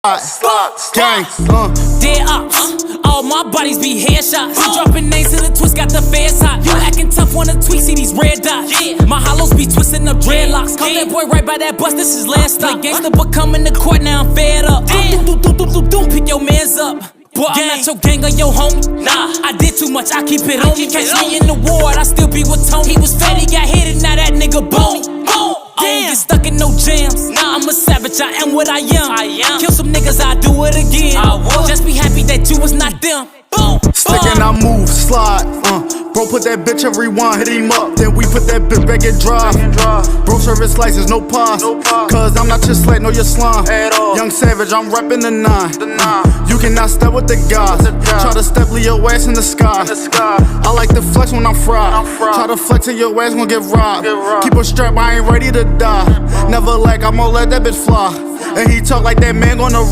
Gang, Dead ops, all my bodies be headshots. Dropping names to the twist, got the feds hot. You acting tough, wanna tweak, see these red dots. My hollows be twisting up dreadlocks. Call that boy right by that bus, this is last stop. Gangsta but coming to court, now I'm fed up. Pick your mans up. Boy, I'm not your gang or your homie. Nah, I did too much, I keep it on me. Catch me in the ward, I still be with Tony. He was fat, he got hit, and now that nigga bony. I don't get stuck in no jams. I'm a savage, I am what I am. Kill some niggas, I do it again. Just be happy that you was not them. Boom. stick and I move, slide. Bro, put that bitch in rewind, hit him up. Then we put that bitch back in drive. Bro, service license, no pause. Cause I'm not your slate, no your slime. Young Savage, I'm reppin' the 9. You cannot step with the guys. Try to step, leave your ass in the sky. I like to flex when I'm fried. Try to flex and your ass gon' get robbed. Keep a strap, I ain't ready to die. Never like, I'm gon' let that bitch fly. And he talk like that man gonna ride.